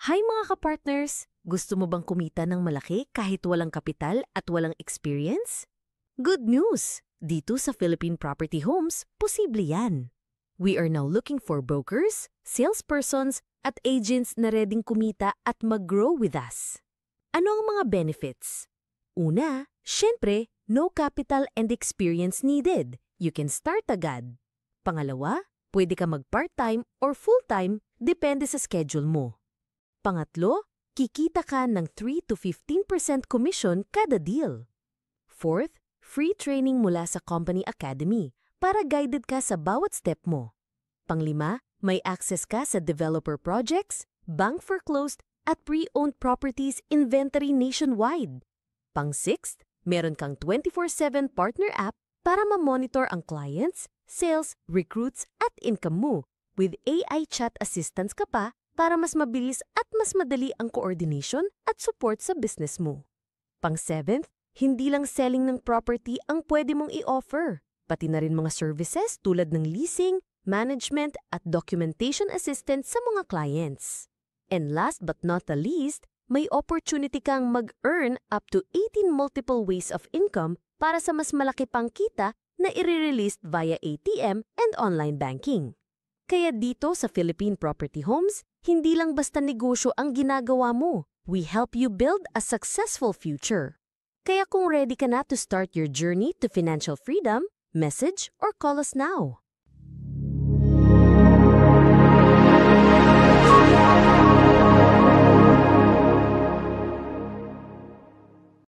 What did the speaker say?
Hi mga kapartners! Gusto mo bang kumita ng malaki kahit walang kapital at walang experience? Good news! Dito sa Philippine Property Homes, posible yan. We are now looking for brokers, salespersons, at agents na readyng kumita at mag-grow with us. Ano ang mga benefits? Una, syempre, no capital and experience needed. You can start agad. Pangalawa, pwede ka mag-part-time or full-time, depende sa schedule mo. Pangatlo, kikita ka ng 3 to 15% commission kada deal. Fourth, free training mula sa company academy para guided ka sa bawat step mo. Panglima, may access ka sa developer projects, bank foreclosed, at pre-owned properties inventory nationwide. Pang-sixth, meron kang 24/7 partner app para ma-monitor ang clients, sales, recruits, at income mo. With AI chat assistance ka pa para mas mabilis at mas madali ang coordination at support sa business mo. Pang-seventh, hindi lang selling ng property ang pwede mong i-offer, pati na rin mga services tulad ng leasing, management at documentation assistance sa mga clients. And last but not the least, may opportunity kang mag-earn up to 18 multiple ways of income para sa mas malaki pang kita na i-release via ATM and online banking. Kaya dito sa Philippine Property Homes, hindi lang basta negosyo ang ginagawa mo. We help you build a successful future. Kaya kung ready ka na to start your journey to financial freedom, message or call us now.